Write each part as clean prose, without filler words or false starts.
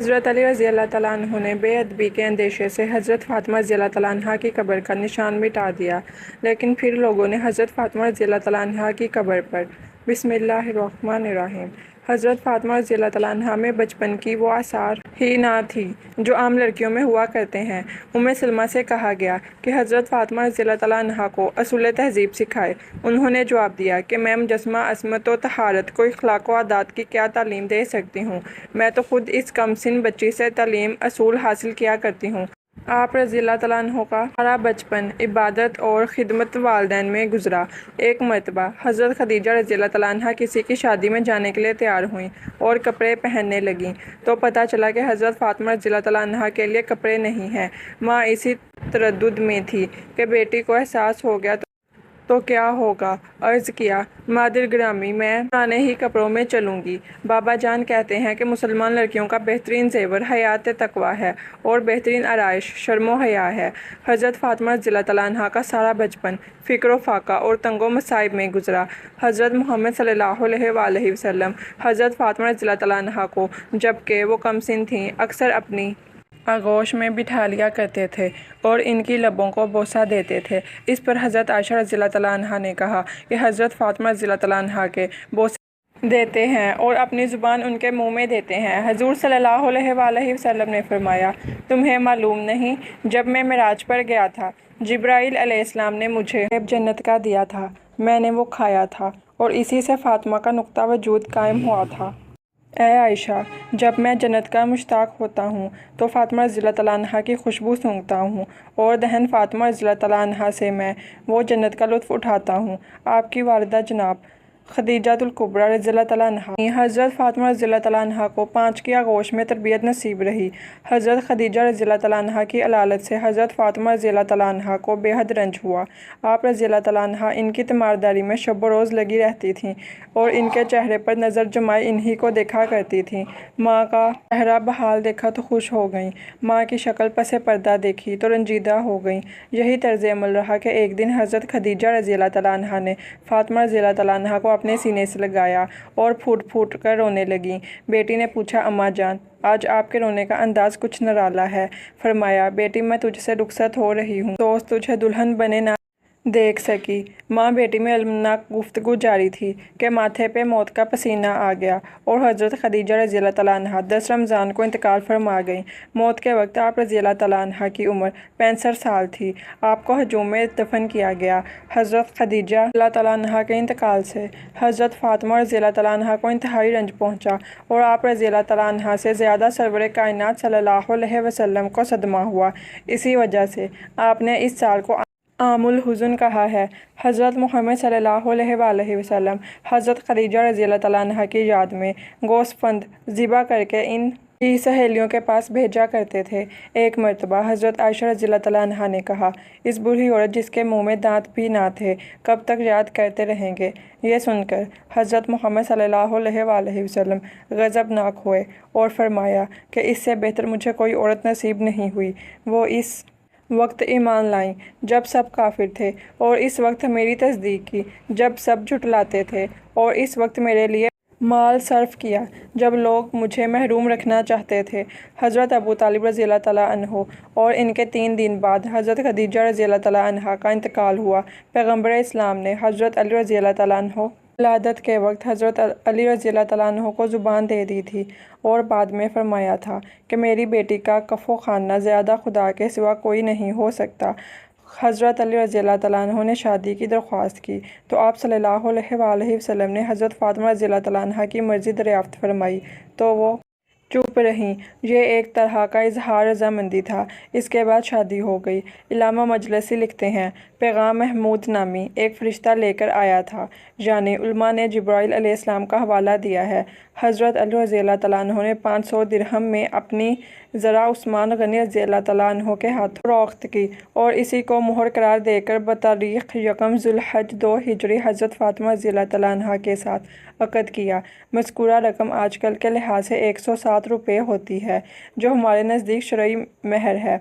حضرت علی رضی اللہ تعالیٰ عنہ نے بے ادبی کے اندیشے سے حضرت فاطمہ رضی اللہ تعالیٰ عنہ کی قبر کا نشان مٹا دیا، لیکن پھر لوگوں نے حضرت فاطمہ رضی اللہ تعالیٰ عنہ کی قبر پر بسم اللہ الرحمن الرحیم حضرت فاطمہ رضی اللہ تعالیٰ عنہ میں بچپن کی وہ آثار ہی نہ تھی جو عام لڑکیوں میں ہوا کرتے ہیں۔ سلمہ سے کہا گیا کہ حضرت فاطمہ رضی اللہ تعالیٰ عنہ کو اصول تہذیب سکھائے۔ انہوں نے جواب دیا کہ میں مجسمہ عصمت و طہارت کو اخلاق و عادات کی کیا تعلیم دے سکتی ہوں، میں تو خود اس کم سن بچی سے تعلیم اصول حاصل کیا کرتی ہوں۔ آپ رضی اللہ تعالیٰ عنہ کا سارا بچپن عبادت اور خدمت والدین میں گزرا۔ ایک مرتبہ حضرت خدیجہ رضی اللہ تعالیٰ عنہ کسی کی شادی میں جانے کے لیے تیار ہوئیں اور کپڑے پہننے لگیں تو پتہ چلا کہ حضرت فاطمہ رضی اللہ تعالیٰ عنہ کے لیے کپڑے نہیں ہیں۔ ماں اسی تردد میں تھی کہ بیٹی کو احساس ہو گیا تو کیا ہوگا۔ عرض کیا، مادر گرامی، میں پرانے ہی کپڑوں میں چلوں گی۔ بابا جان کہتے ہیں کہ مسلمان لڑکیوں کا بہترین زیور حیات تقویٰ ہے اور بہترین آرائش شرم و حیا ہے۔ حضرت فاطمہ رضی اللہ تعالیٰ عنہ کا سارا بچپن فقر و فاقہ اور تنگ و مصائب میں گزرا۔ حضرت محمد صلی اللہ علیہ وآلہ وسلم حضرت فاطمہ رضی اللہ تعالیٰ عنہ کو جبکہ وہ کم سن تھیں اکثر اپنی آغوش میں بٹھا لیا کرتے تھے اور ان کی لبوں کو بوسہ دیتے تھے۔ اس پر حضرت عائشہ رضی اللہ تعالیٰ عنہ نے کہا کہ حضرت فاطمہ رضی اللہ تعالیٰ عنہ کے بوسے دیتے ہیں اور اپنی زبان ان کے منہ میں دیتے ہیں۔ حضور صلی اللہ علیہ وآلہ وسلم نے فرمایا، تمہیں معلوم نہیں، جب میں معراج پر گیا تھا، جبرائیل علیہ السلام نے مجھے جنت کا دیا تھا، میں نے وہ کھایا تھا اور اسی سے فاطمہ کا نقطہ وجود قائم ہوا تھا۔ اے عائشہ، جب میں جنت کا مشتاق ہوتا ہوں تو فاطمہ رضی اللہ تعالیٰ عنہ کی خوشبو سونگھتا ہوں اور دہن فاطمہ رضی اللہ تعالیٰ عنہ سے میں وہ جنت کا لطف اٹھاتا ہوں۔ آپ کی والدہ جناب خدیجہ الکبریٰ رضی اللہ تعالیٰ عنہ حضرت فاطمہ رضی اللہ تعالیٰ عنہ کو 5 کی آغوش میں تربیت نصیب رہی۔ حضرت خدیجہ رضی اللہ تعالیٰ عنہ کی علالت سے حضرت فاطمہ رضی اللہ تعالیٰ عنہ کو بے حد رنج ہوا۔ آپ رضی اللہ تعالیٰ عنہ ان کی تیمارداری میں شب و روز لگی رہتی تھیں اور ان کے چہرے پر نظر جمائے انہی کو دیکھا کرتی تھیں۔ ماں کا چہرہ بحال دیکھا تو خوش ہو گئیں، ماں کی شکل پس پردہ دیکھی تو رنجیدہ ہو گئیں۔ یہی طرز عمل رہا کہ ایک دن حضرت خدیجہ رضی اللہ تعالیٰ عنہ نے فاطمہ رضی اللہ تعالیٰ عنہ کو اپنے سینے سے لگایا اور پھوٹ پھوٹ کر رونے لگیں۔ بیٹی نے پوچھا، اماں جان، آج آپ کے رونے کا انداز کچھ نرالا ہے۔ فرمایا، بیٹی میں تجھ سے رخصت ہو رہی ہوں تو تجھے دلہن بنے نہ دیکھ سکی۔ ماں بیٹی میں المناک گفتگو جاری تھی کہ ماتھے پہ موت کا پسینہ آ گیا اور حضرت خدیجہ رضی اللہ تعالیٰ عنہ 10 رمضان کو انتقال فرما گئیں۔ موت کے وقت آپ رضی اللہ تعالیٰ عنہ کی عمر 65 سال تھی۔ آپ کو ہجوم میں دفن کیا گیا۔ حضرت خدیجہ رضی اللہ تعالیٰ عنہ کے انتقال سے حضرت فاطمہ رضی اللہ تعالیٰ عنہ کو انتہائی رنج پہنچا اور آپ رضی اللہ تعالیٰ عنہ سے زیادہ سرور کائنات صلی اللہ علیہ وسلم کو صدمہ ہوا۔ اسی وجہ سے آپ نے اس سال کو عام الحزن کہا ہے۔ حضرت محمد صلی اللہ علیہ وآلہ وسلم حضرت خدیجہ رضی اللہ تعالیٰ عنہ کی یاد میں گوشت فند ذبح کر کے ان کی سہیلیوں کے پاس بھیجا کرتے تھے۔ ایک مرتبہ حضرت عائشہ رضی اللہ تعالیٰ عنہ نے کہا، اس بوڑھی عورت جس کے منہ میں دانت بھی نہ تھے کب تک یاد کرتے رہیں گے؟ یہ سن کر حضرت محمد صلی اللہ علیہ وآلہ وسلم غضبناک ہوئے اور فرمایا کہ اس سے بہتر مجھے کوئی عورت نصیب نہیں ہوئی۔ وہ اس وقت ایمان لائیں جب سب کافر تھے اور اس وقت میری تصدیق کی جب سب جھٹلاتے تھے اور اس وقت میرے لیے مال صرف کیا جب لوگ مجھے محروم رکھنا چاہتے تھے۔ حضرت ابو طالب رضی اللہ تعالیٰ عنہ اور ان کے 3 دن بعد حضرت خدیجہ رضی اللہ تعالیٰ عنہ کا انتقال ہوا۔ پیغمبر اسلام نے حضرت علی رضی اللہ تعالیٰ عنہ ولادت کے وقت حضرت علی رضی اللہ تعالیٰ عنہ کو زبان دے دی تھی اور بعد میں فرمایا تھا کہ میری بیٹی کا کف و خانہ زیادہ خدا کے سوا کوئی نہیں ہو سکتا۔ حضرت علی رضی اللہ تعالیٰ عنہ نے شادی کی درخواست کی تو آپ صلی اللہ علیہ وآلہ وسلم نے حضرت فاطمہ رضی اللہ تعالیٰ عنہ کی مرضی دریافت فرمائی تو وہ چپ رہیں۔ یہ ایک طرح کا اظہار رضامندی تھا۔ اس کے بعد شادی ہو گئی۔ علامہ مجلسی لکھتے ہیں، پیغام محمود نامی ایک فرشتہ لے کر آیا تھا، یعنی علماء نے جبرائیل علیہ السلام کا حوالہ دیا ہے۔ حضرت علی رضی اللہ تعالیٰ عنہ نے 500 درہم میں اپنی زرع عثمان غنی رضی اللہ تعالیٰ عنہ کے ہاتھوں فروخت کی اور اسی کو مہر قرار دے کر بتاریخ 1 ذو الحج 2 ہجری حضرت فاطمہ رضی اللہ تعالیٰ عنہ کے ساتھ عقد کیا۔ مذکورہ رقم آج کل کے لحاظ سے 107 روپے ہوتی ہے، جو ہمارے نزدیک شرعی مہر ہے۔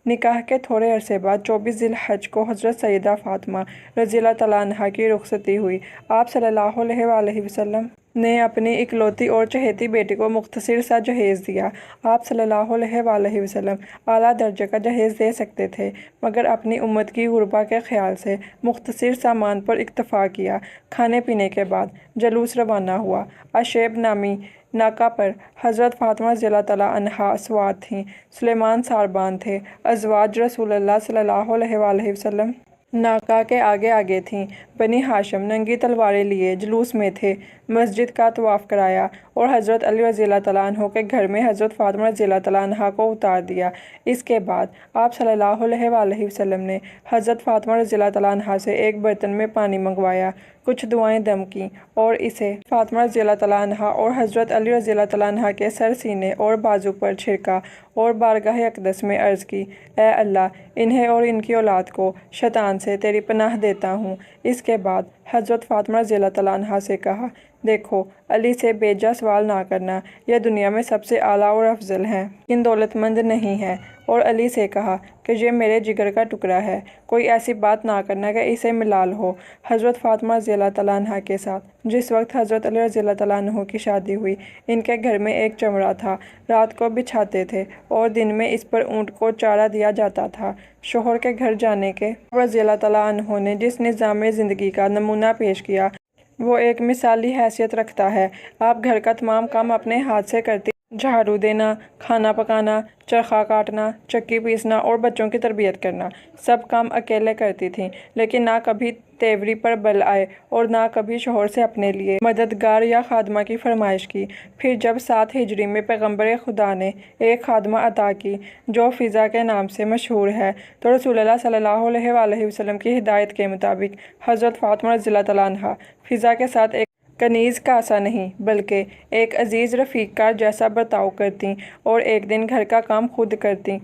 نکاح کے تھوڑے عرصے بعد 24 ذی الحج کو حضرت سیدہ فاطمہ رضی اللہ تعالیٰ عنہ کی رخصتی ہوئی۔ آپ صلی اللہ علیہ وآلہ وسلم نے اپنی اکلوتی اور چہیتی بیٹی کو مختصر سا جہیز دیا۔ آپ صلی اللہ علیہ وآلہ وسلم اعلیٰ درجے کا جہیز دے سکتے تھے، مگر اپنی امت کی غربا کے خیال سے مختصر سامان پر اکتفا کیا۔ کھانے پینے کے بعد جلوس روانہ ہوا۔ اشیب نامی ناکہ پر حضرت فاطمہ رضی اللہ تعالیٰ عنہا سوار تھیں۔ سلیمان ساربان تھے۔ ازواج رسول اللہ صلی اللہ علیہ وآلہ وسلم ناکہ کے آگے آگے تھیں۔ بنی ہاشم ننگی تلواریں لیے جلوس میں تھے۔ مسجد کا طواف کرایا اور حضرت علی رضی اللہ تعالیٰ عنہ کے گھر میں حضرت فاطمہ رضی اللہ تعالیٰ عنہا کو اتار دیا۔ اس کے بعد آپ صلی اللہ علیہ وآلہ وسلم نے حضرت فاطمہ رضی اللہ تعالیٰ عنہا سے ایک برتن میں پانی منگوایا، کچھ دعائیں دم کیں اور اسے فاطمہ رضی اللہ تعالیٰ عنہا اور حضرت علی رضی اللہ تعالیٰ عنہ کے سر، سینے اور بازو پر چھڑکا اور بارگاہ اقدس میں عرض کی، اے اللہ، انہیں اور ان کی اولاد کو شیطان سے تیری پناہ دیتا ہوں۔ اس کے بعد حضرت فاطمہ رضی اللہ تعالیٰ عنہا سے کہا، دیکھو، علی سے بے جا سوال نہ کرنا، یہ دنیا میں سب سے اعلیٰ اور افضل ہیں، لیکن دولت مند نہیں ہے۔ اور علی سے کہا کہ یہ میرے جگر کا ٹکڑا ہے، کوئی ایسی بات نہ کرنا کہ اسے ملال ہو۔ حضرت فاطمہ رضی اللہ تعالیٰ عنہا کے ساتھ جس وقت حضرت علی رضی اللہ تعالیٰ عنہ کی شادی ہوئی، ان کے گھر میں ایک چمڑا تھا، رات کو بچھاتے تھے اور دن میں اس پر اونٹ کو چارہ دیا جاتا تھا۔ شوہر کے گھر جانے کے رضی اللہ تعالیٰ عنہ نے جس نظام زندگی کا نمونہ پیش کیا وہ ایک مثالی حیثیت رکھتا ہے۔ آپ گھر کا تمام کام اپنے ہاتھ سے کرتی، جھاڑو دینا، کھانا پکانا، چرخہ کاٹنا، چکی پیسنا اور بچوں کی تربیت کرنا، سب کام اکیلے کرتی تھیں، لیکن نہ کبھی تیوری پر بل آئے اور نہ کبھی شوہر سے اپنے لیے مددگار یا خادمہ کی فرمائش کی۔ پھر جب 7 ہجری میں پیغمبر خدا نے ایک خادمہ عطا کی جو فضا کے نام سے مشہور ہے، تو رسول اللہ صلی اللہ علیہ وآلہ وسلم کی ہدایت کے مطابق حضرت فاطمہ رضی اللہ تعالیٰ عنہا فضا کے ساتھ ایک کنیز کاسا نہیں بلکہ ایک عزیز رفیق کار جیسا برتاؤ کرتیں اور ایک دن گھر کا کام خود کرتی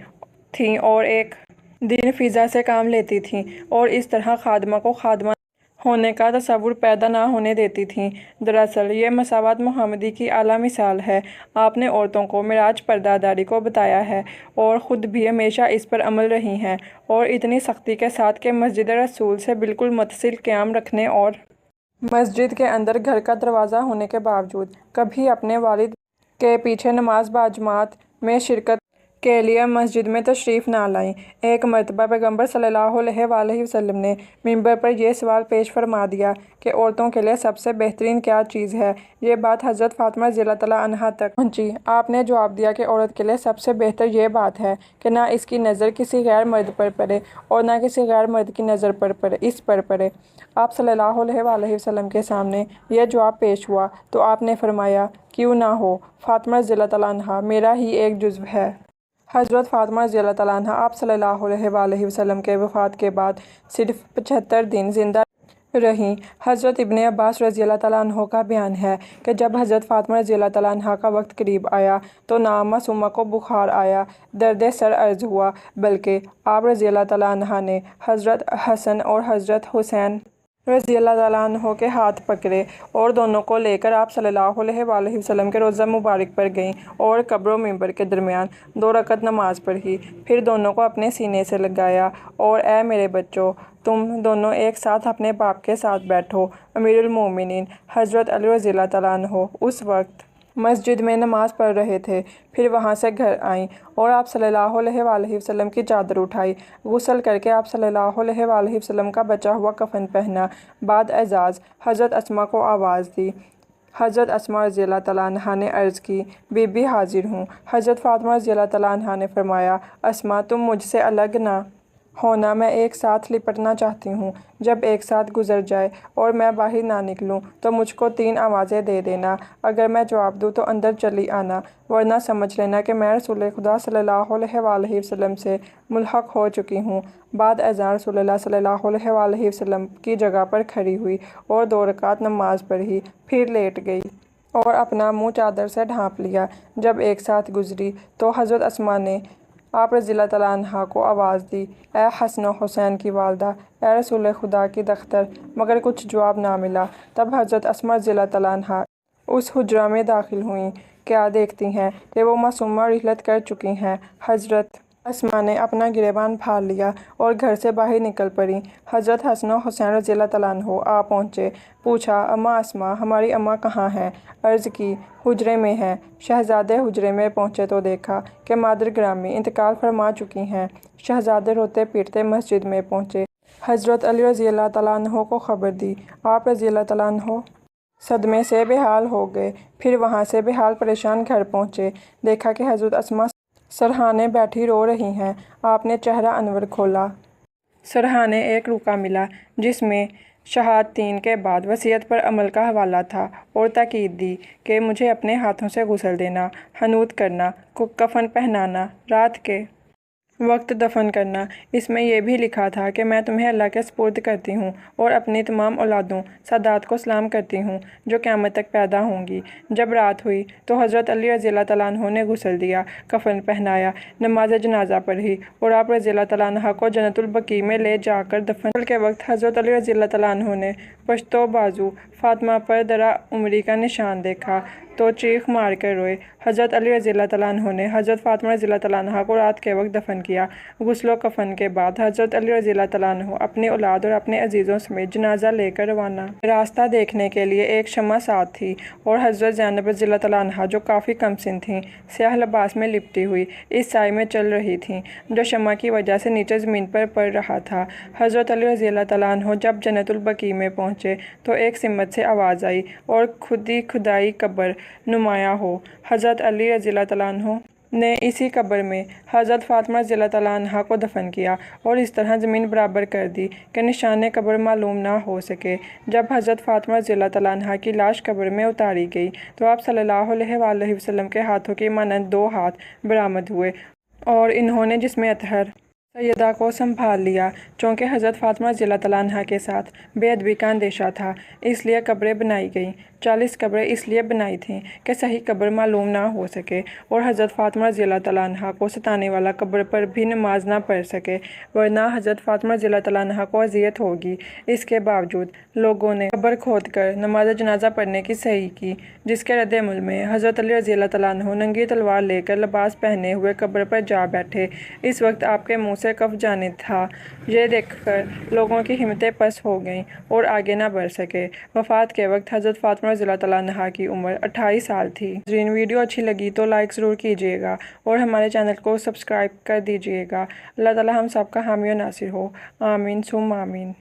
تھیں اور ایک دن فضا سے کام لیتی تھیں، اور اس طرح خادمہ کو خادمہ ہونے کا تصور پیدا نہ ہونے دیتی تھیں۔ دراصل یہ مساوات محمدی کی اعلیٰ مثال ہے۔ آپ نے عورتوں کو معراج پردہ داری کو بتایا ہے اور خود بھی ہمیشہ اس پر عمل رہی ہیں، اور اتنی سختی کے ساتھ کہ مسجد رسول سے بالکل متصل قیام رکھنے اور مسجد کے اندر گھر کا دروازہ ہونے کے باوجود کبھی اپنے والد کے پیچھے نماز باجماعت میں شرکت کے لیے مسجد میں تشریف نہ لائیں۔ ایک مرتبہ پیغمبر صلی اللہ علیہ وآلہ وسلم نے منبر پر یہ سوال پیش فرما دیا کہ عورتوں کے لیے سب سے بہترین کیا چیز ہے؟ یہ بات حضرت فاطمہ رضی اللہ تعالیٰ عنہا تک پہنچی۔ آپ نے جواب دیا کہ عورت کے لیے سب سے بہتر یہ بات ہے کہ نہ اس کی نظر کسی غیر مرد پر پڑے اور نہ کسی غیر مرد کی نظر اس پر پڑے۔ آپ صلی اللہ علیہ وآلہ وسلم کے سامنے یہ جواب پیش ہوا تو آپ نے فرمایا، کیوں نہ ہو، فاطمہ رضی اللہ تعالیٰ عنہا میرا ہی ایک جزو ہے۔ حضرت فاطمہ رضی اللہ تعالیٰ عنہا آپ صلی اللہ علیہ وآلہ وسلم کے وفات کے بعد صرف 75 دن زندہ رہیں۔ حضرت ابن عباس رضی اللہ تعالیٰ عنہ کا بیان ہے کہ جب حضرت فاطمہ رضی اللہ تعالیٰ عنہا کا وقت قریب آیا تو نہ معصومہ کو بخار آیا، درد سر عرض ہوا، بلکہ آپ رضی اللہ تعالیٰ عنہا نے حضرت حسن اور حضرت حسین رضی اللہ تعالیٰ عنہ کے ہاتھ پکڑے اور دونوں کو لے کر آپ صلی اللہ علیہ وآلہ وسلم کے روضہ مبارک پر گئیں اور قبر و منبر کے درمیان 2 رکعت نماز پڑھی۔ پھر دونوں کو اپنے سینے سے لگایا اور اے میرے بچوں، تم دونوں ایک ساتھ اپنے باپ کے ساتھ بیٹھو۔ امیر المومنین حضرت علی رضی اللہ تعالیٰ عنہ اس وقت مسجد میں نماز پڑھ رہے تھے۔ پھر وہاں سے گھر آئیں اور آپ صلی اللہ علیہ وآلہ وسلم کی چادر اٹھائی، غسل کر کے آپ صلی اللہ علیہ وآلہ وسلم کا بچا ہوا کفن پہنا۔ بعد اعزاز حضرت اسماء کو آواز دی۔ حضرت اسماء رضی اللہ تعالیٰ عنہا نے عرض کی، بی بی حاضر ہوں۔ حضرت فاطمہ رضی اللہ تعالیٰ عنہا نے فرمایا، اسماء تم مجھ سے الگ نہ ہونا، میں ایک ساتھ لپٹنا چاہتی ہوں۔ جب ایک ساتھ گزر جائے اور میں باہر نہ نکلوں تو مجھ کو 3 آوازیں دے دینا، اگر میں جواب دوں تو اندر چلی آنا، ورنہ سمجھ لینا کہ میں رسول خدا صلی اللہ علیہ وآلہ وسلم سے ملحق ہو چکی ہوں۔ بعد ازاں رسول اللہ صلی اللہ علیہ وآلہ وسلم کی جگہ پر کھڑی ہوئی اور 2 رکعت نماز پڑھی، پھر لیٹ گئی اور اپنا منہ چادر سے ڈھانپ لیا۔ جب ایک ساتھ گزری تو حضرت اسماء نے آپ رضی اللہ تعالیٰ عنہا کو آواز دی، اے حسن و حسین کی والدہ، اے رسول خدا کی دختر، مگر کچھ جواب نہ ملا۔ تب حضرت اسماء رضی اللہ تعالیٰ عنہا اس حجرہ میں داخل ہوئیں۔ کیا دیکھتی ہیں کہ وہ معصومہ رحلت کر چکی ہیں۔ حضرت اسما نے اپنا گریبان پھاڑ لیا اور گھر سے باہر نکل پڑیں۔ حضرت حسن و حسین رضی اللہ تعالیٰ عنہ آ پہنچے۔ پوچھا، اماں اسما، ہماری اماں کہاں ہیں؟ عرض کی، حجرے میں ہیں۔ شہزادے حجرے میں پہنچے تو دیکھا کہ مادر گرامی انتقال فرما چکی ہیں۔ شہزادے روتے پیٹتے مسجد میں پہنچے۔ حضرت علی رضی اللہ تعالیٰ عنہ کو خبر دی۔ آپ رضی اللہ تعالیٰ عنہ صدمے سے بے حال ہو گئے۔ پھر وہاں سے بے حال پریشان گھر پہنچے۔ دیکھا کہ حضرت اسما سرہانے بیٹھی رو رہی ہیں۔ آپ نے چہرہ انور کھولا۔ سرہانے ایک رکا ملا جس میں شہادتین کے بعد وصیت پر عمل کا حوالہ تھا اور تاکید دی کہ مجھے اپنے ہاتھوں سے غسل دینا، حنوط کرنا، کفن پہنانا، رات کے وقت دفن کرنا۔ اس میں یہ بھی لکھا تھا کہ میں تمہیں اللہ کے سپرد کرتی ہوں اور اپنی تمام اولادوں سادات کو سلام کرتی ہوں جو قیامت تک پیدا ہوں گی۔ جب رات ہوئی تو حضرت علی رضی اللہ تعالیٰ عنہ نے غسل دیا، کفن پہنایا، نماز جنازہ پڑھی اور آپ رضی اللہ تعالیٰ عنہ کو جنت البقیع میں لے جا کر دفن کے وقت حضرت علی رضی اللہ تعالیٰ عنہ نے پشت و بازو فاطمہ پر درا عمری کا نشان دیکھا تو چیخ مار کر روئے۔ حضرت علی رضی اللہ تعالیٰ عنہ نے حضرت فاطمہ رضی اللہ تعالیٰ عنہ کو رات کے وقت دفن کیا۔ غسل و کفن کے بعد حضرت علی رضی اللہ تعالیٰ عنہ اپنی اولاد اور اپنے عزیزوں سمیت جنازہ لے کر روانہ۔ راستہ دیکھنے کے لیے ایک شمع ساتھ تھی اور حضرت زینب رضی اللہ تعالیٰ عنہ جو کافی کم سن تھیں، سیاہ لباس میں لپٹی ہوئی اس سائے میں چل رہی تھیں جو شمع کی وجہ سے نیچے زمین پر پڑ رہا تھا۔ حضرت علی رضی اللہ تعالیٰ عنہ جب جنت البقیع میں پہنچے تو ایک سمت سے آواز آئی اور کھدائی قبر نمایاں ہو۔ حضرت علی رضی اللہ تعالیٰ عنہ نے اسی قبر میں حضرت فاطمہ رضی اللہ تعالیٰ عنہ کو دفن کیا اور اس طرح زمین برابر کر دی کہ نشان قبر معلوم نہ ہو سکے۔ جب حضرت فاطمہ رضی اللہ تعالیٰ عنہ کی لاش قبر میں اتاری گئی تو آپ صلی اللہ علیہ وآلہ وسلم کے ہاتھوں کی مانند 2 ہاتھ برآمد ہوئے اور انہوں نے جسم اطہر سیدہ کو سنبھال لیا۔ چونکہ حضرت فاطمہ رضی اللہ تعالیٰ عنہ کے ساتھ بے ادبی کا اندیشہ تھا اس لیے قبریں بنائی گئیں۔ 40 قبریں اس لیے بنائی تھیں کہ صحیح قبر معلوم نہ ہو سکے اور حضرت فاطمہ رضی اللہ تعالیٰ عنہ کو ستانے والا قبر پر بھی نماز نہ پڑھ سکے ورنہ حضرت فاطمہ رضی اللہ تعالیٰ عنہ کو اذیت ہوگی۔ اس کے باوجود لوگوں نے قبر کھود کر نماز جنازہ پڑھنے کی صحیح کی، جس کے رد عمل میں حضرت علی رضی اللہ تعالیٰ عنہ ننگی تلوار لے کر لباس پہنے ہوئے قبر پر جا بیٹھے۔ اس وقت آپ کے منہ سے کف جانب تھا۔ یہ دیکھ کر لوگوں کی ہمتیں پست ہو گئیں اور آگے نہ بڑھ سکے۔ وفات کے وقت حضرت فاطمہ رضی اللہ تعالیٰ عنہ کی عمر 28 سال تھی۔ ناظرین، ویڈیو اچھی لگی تو لائک ضرور کیجیے گا اور ہمارے چینل کو سبسکرائب کر دیجیے گا۔ اللہ تعالیٰ ہم سب کا حامی و ناصر ہو۔ آمین ثم آمین۔